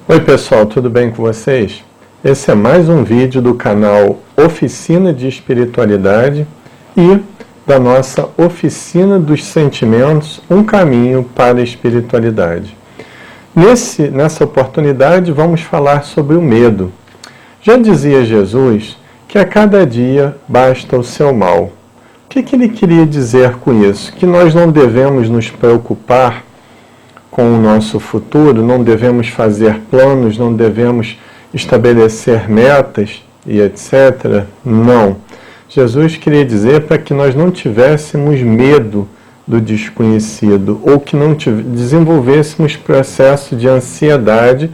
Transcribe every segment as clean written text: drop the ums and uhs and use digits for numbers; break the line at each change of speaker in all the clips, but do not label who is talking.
Oi pessoal, tudo bem com vocês? Esse é mais um vídeo do canal Oficina de Espiritualidade e da nossa Oficina dos Sentimentos, um caminho para a espiritualidade. Nessa oportunidade vamos falar sobre o medo. Já dizia Jesus que a cada dia basta o seu mal. O que ele queria dizer com isso? Que nós não devemos nos preocupar com o nosso futuro, não devemos fazer planos, não devemos estabelecer metas e etc. Não. Jesus queria dizer para que nós não tivéssemos medo do desconhecido ou que não desenvolvêssemos processo de ansiedade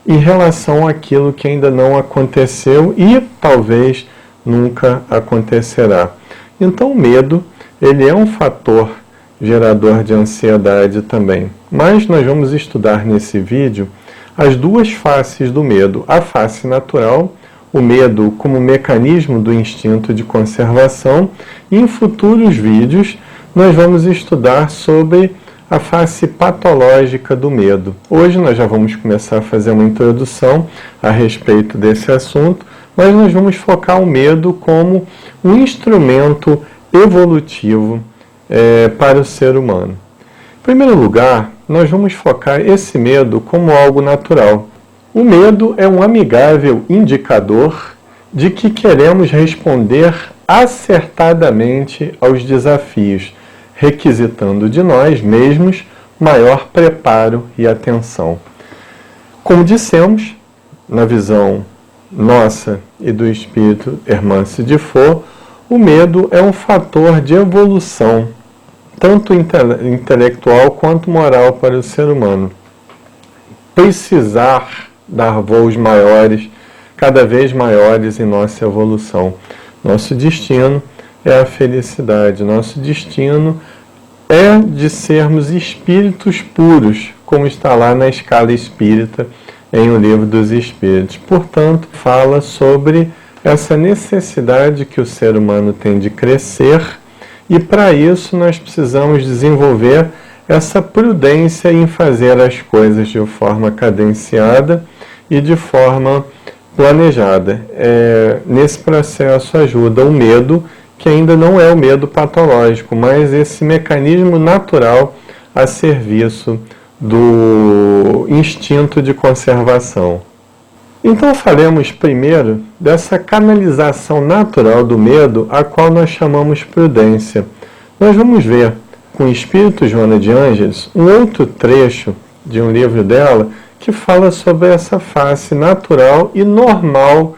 em relação àquilo que ainda não aconteceu e talvez nunca acontecerá. Então o medo, ele é um fator gerador de ansiedade também. Mas nós vamos estudar nesse vídeo as duas faces do medo. A face natural, o medo como mecanismo do instinto de conservação, e em futuros vídeos nós vamos estudar sobre a face patológica do medo. Hoje nós já vamos começar a fazer uma introdução a respeito desse assunto, mas nós vamos focar o medo como um instrumento evolutivo para o ser humano. Em primeiro lugar, nós vamos focar esse medo como algo natural. O medo é um amigável indicador de que queremos responder acertadamente aos desafios, requisitando de nós mesmos maior preparo e atenção. Como dissemos, na visão nossa e do espírito Hermance de Foucault, o medo é um fator de evolução, tanto intelectual quanto moral para o ser humano. Precisar dar voos maiores, cada vez maiores em nossa evolução. Nosso destino é a felicidade, nosso destino é de sermos espíritos puros, como está lá na escala espírita, em O Livro dos Espíritos. Portanto, fala sobre essa necessidade que o ser humano tem de crescer, e para isso nós precisamos desenvolver essa prudência em fazer as coisas de forma cadenciada e de forma planejada. Nesse processo ajuda o medo, que ainda não é o medo patológico, mas esse mecanismo natural a serviço do instinto de conservação. Então falemos primeiro dessa canalização natural do medo, a qual nós chamamos prudência. Nós vamos ver com o Espírito Joana de Ângeles um outro trecho de um livro dela que fala sobre essa face natural e normal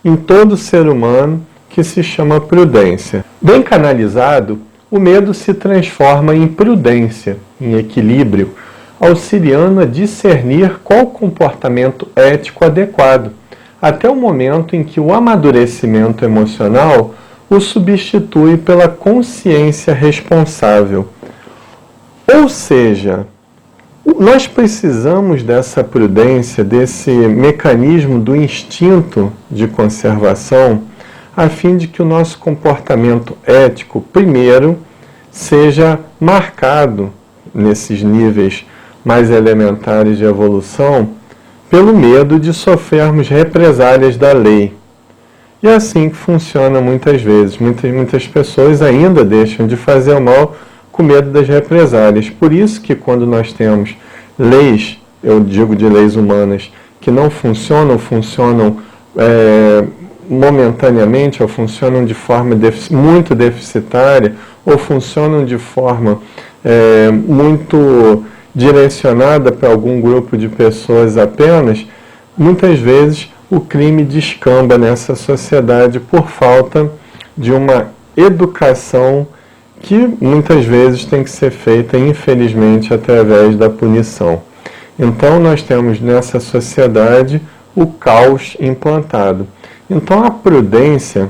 em todo ser humano, que se chama prudência. Bem canalizado, o medo se transforma em prudência, em equilíbrio, auxiliando a discernir qual comportamento ético adequado, até o momento em que o amadurecimento emocional o substitui pela consciência responsável. Ou seja, nós precisamos dessa prudência, desse mecanismo do instinto de conservação, a fim de que o nosso comportamento ético, primeiro, seja marcado nesses níveis mais elementares de evolução, pelo medo de sofrermos represálias da lei. E é assim que funciona muitas vezes. Muitas pessoas ainda deixam de fazer o mal com medo das represálias. Por isso que quando nós temos leis, eu digo de leis humanas, que não funcionam momentaneamente, ou funcionam de forma muito deficitária, ou funcionam de forma muito direcionada para algum grupo de pessoas apenas, muitas vezes o crime descamba nessa sociedade por falta de uma educação que muitas vezes tem que ser feita, infelizmente, através da punição. Então nós temos nessa sociedade o caos implantado. Então a prudência,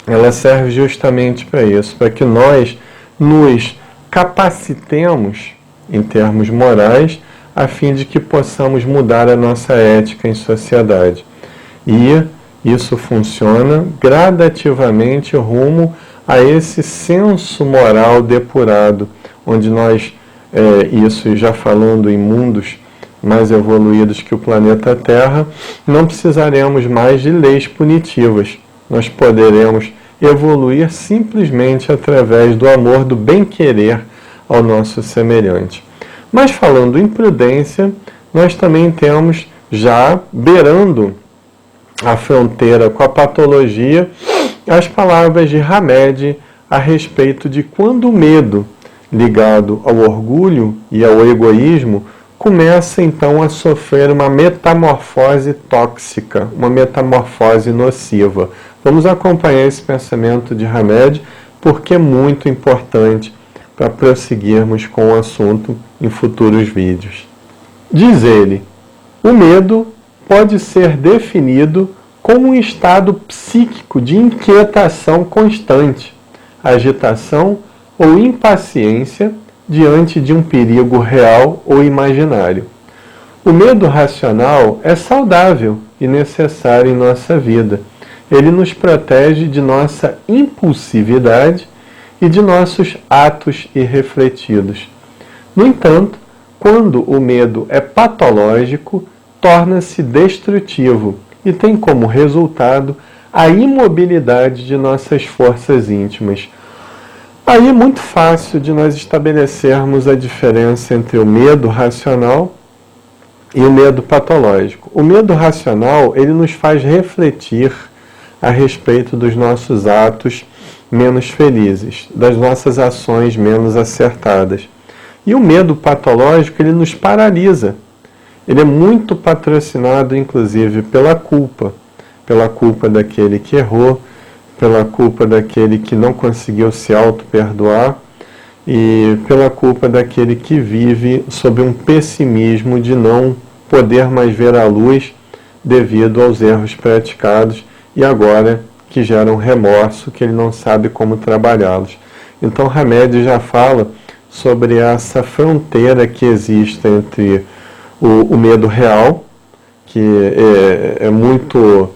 ela serve justamente para isso, para que nós nos capacitemos em termos morais, a fim de que possamos mudar a nossa ética em sociedade. E isso funciona gradativamente rumo a esse senso moral depurado, onde nós, isso já falando em mundos mais evoluídos que o planeta Terra, não precisaremos mais de leis punitivas. Nós poderemos evoluir simplesmente através do amor, do bem-querer ao nosso semelhante. Mas falando em prudência, nós também temos, já beirando a fronteira com a patologia, as palavras de Hamed a respeito de quando o medo, ligado ao orgulho e ao egoísmo, começa então a sofrer uma metamorfose tóxica, uma metamorfose nociva. Vamos acompanhar esse pensamento de Hamed, porque é muito importante para prosseguirmos com o assunto em futuros vídeos. Diz ele, o medo pode ser definido como um estado psíquico de inquietação constante, agitação ou impaciência diante de um perigo real ou imaginário. O medo racional é saudável e necessário em nossa vida. Ele nos protege de nossa impulsividade e de nossos atos irrefletidos. No entanto, quando o medo é patológico, torna-se destrutivo e tem como resultado a imobilidade de nossas forças íntimas. Aí é muito fácil de nós estabelecermos a diferença entre o medo racional e o medo patológico. O medo racional, ele nos faz refletir a respeito dos nossos atos menos felizes, das nossas ações menos acertadas. E o medo patológico, ele nos paralisa. Ele é muito patrocinado, inclusive, pela culpa daquele que errou, pela culpa daquele que não conseguiu se auto-perdoar e pela culpa daquele que vive sob um pessimismo de não poder mais ver a luz devido aos erros praticados e agora que geram remorso, que ele não sabe como trabalhá-los. Então, Hamed já fala sobre essa fronteira que existe entre o medo real, que é muito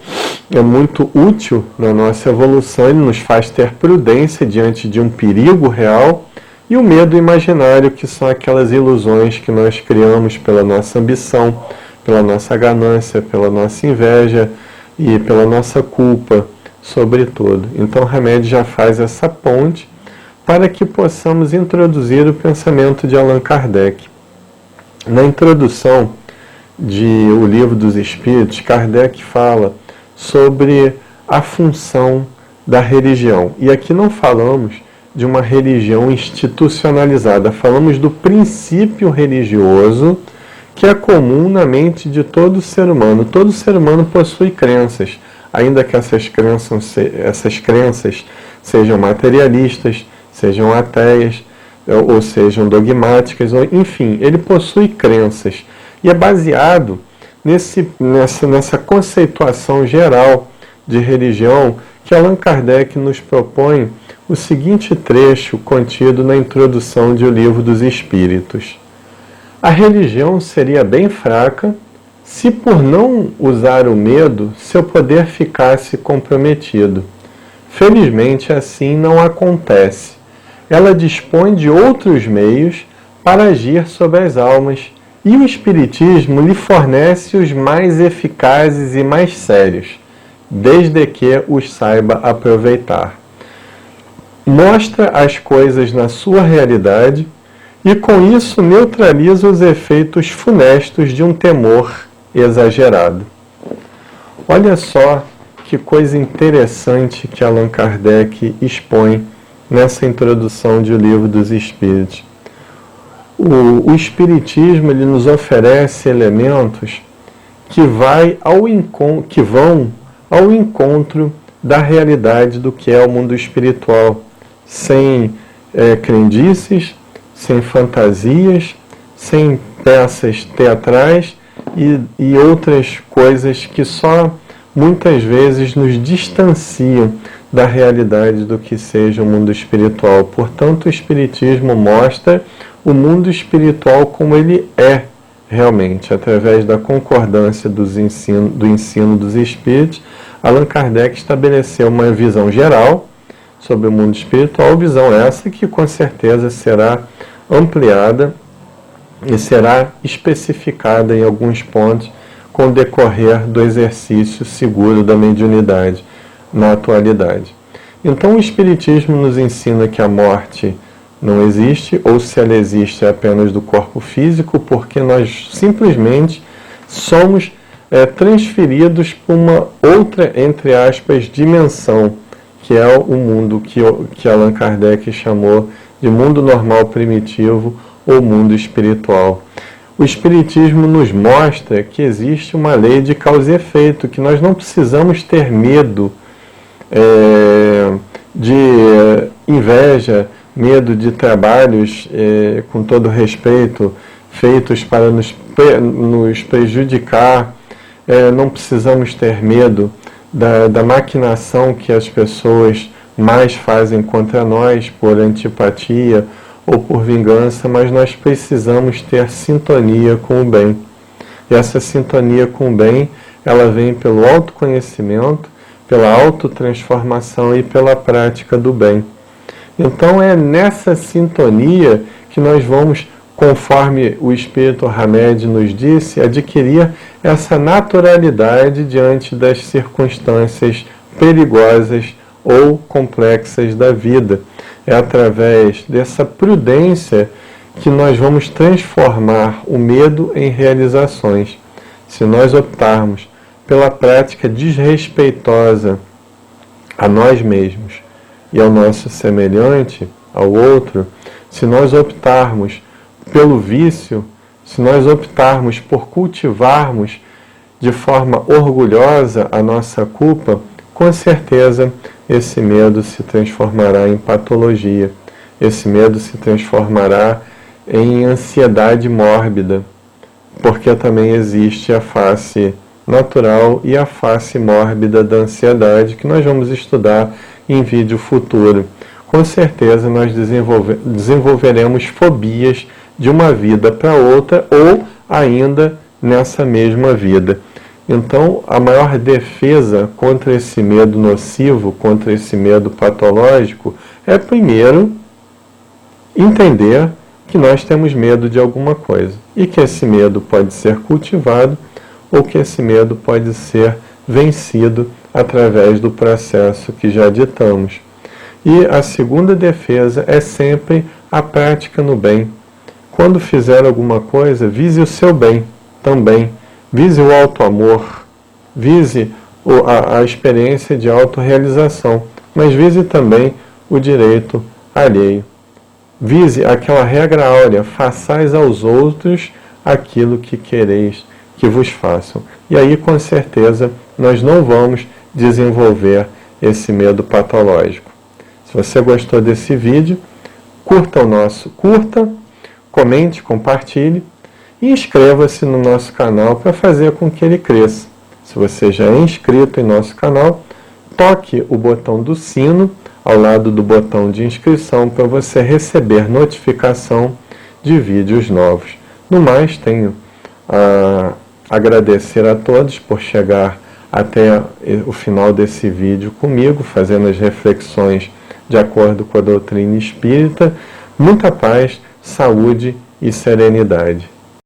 útil na nossa evolução, ele nos faz ter prudência diante de um perigo real, e o medo imaginário, que são aquelas ilusões que nós criamos pela nossa ambição, pela nossa ganância, pela nossa inveja e pela nossa culpa, sobretudo. Então, Hamed já faz essa ponte para que possamos introduzir o pensamento de Allan Kardec. Na introdução O Livro dos Espíritos, Kardec fala sobre a função da religião. E aqui não falamos de uma religião institucionalizada, falamos do princípio religioso que é comum na mente de todo ser humano. Todo ser humano possui crenças, ainda que essas crenças sejam materialistas, sejam ateias, ou sejam dogmáticas, ou, enfim, ele possui crenças. E é baseado nessa conceituação geral de religião que Allan Kardec nos propõe o seguinte trecho contido na introdução de O Livro dos Espíritos. A religião seria bem fraca se, por não usar o medo, seu poder ficasse comprometido. Felizmente, assim não acontece. Ela dispõe de outros meios para agir sobre as almas, e o Espiritismo lhe fornece os mais eficazes e mais sérios, desde que os saiba aproveitar. Mostra as coisas na sua realidade e, com isso, neutraliza os efeitos funestos de um temor exagerado. Olha só que coisa interessante que Allan Kardec expõe nessa introdução de O Livro dos Espíritos. O Espiritismo, ele nos oferece elementos que vão ao encontro da realidade do que é o mundo espiritual, sem crendices, sem fantasias, sem peças teatrais e outras coisas que só muitas vezes nos distanciam da realidade do que seja o mundo espiritual. Portanto, o Espiritismo mostra o mundo espiritual como ele é realmente, através da concordância do ensino dos Espíritos. Allan Kardec estabeleceu uma visão geral sobre o mundo espiritual, visão essa que com certeza será ampliada e será especificada em alguns pontos com o decorrer do exercício seguro da mediunidade na atualidade. Então o Espiritismo nos ensina que a morte não existe, ou se ela existe é apenas do corpo físico, porque nós simplesmente somos transferidos para uma outra, entre aspas, dimensão, que é o mundo que Allan Kardec chamou de mundo normal primitivo ou mundo espiritual. O Espiritismo nos mostra que existe uma lei de causa e efeito, que nós não precisamos ter medo de inveja, medo de trabalhos, com todo respeito, feitos para nos prejudicar. Não precisamos ter medo da maquinação que as pessoas mais fazem contra nós por antipatia ou por vingança, mas nós precisamos ter sintonia com o bem. E essa sintonia com o bem, ela vem pelo autoconhecimento, pela autotransformação e pela prática do bem. Então é nessa sintonia que nós vamos, conforme o Espírito Hamed nos disse, adquirir essa naturalidade diante das circunstâncias perigosas ou complexas da vida. É através dessa prudência que nós vamos transformar o medo em realizações. Se nós optarmos pela prática desrespeitosa a nós mesmos e ao nosso semelhante, ao outro, se nós optarmos pelo vício, se nós optarmos por cultivarmos de forma orgulhosa a nossa culpa, com certeza esse medo se transformará em patologia. Esse medo se transformará em ansiedade mórbida, porque também existe a face natural e a face mórbida da ansiedade, que nós vamos estudar em vídeo futuro. Com certeza nós desenvolveremos fobias de uma vida para outra ou ainda nessa mesma vida. Então, a maior defesa contra esse medo nocivo, contra esse medo patológico, é primeiro entender que nós temos medo de alguma coisa e que esse medo pode ser cultivado ou que esse medo pode ser vencido através do processo que já ditamos. E a segunda defesa é sempre a prática no bem. Quando fizer alguma coisa, vise o seu bem também. Vise o auto-amor, vise a experiência de autorrealização, mas vise também o direito alheio. Vise aquela regra áurea, façais aos outros aquilo que quereis que vos façam. E aí, com certeza, nós não vamos desenvolver esse medo patológico. Se você gostou desse vídeo, curta, comente, compartilhe e inscreva-se no nosso canal para fazer com que ele cresça. Se você já é inscrito em nosso canal, toque o botão do sino ao lado do botão de inscrição para você receber notificação de vídeos novos. No mais, tenho a agradecer a todos por chegar até o final desse vídeo comigo, fazendo as reflexões de acordo com a doutrina espírita. Muita paz, saúde e serenidade.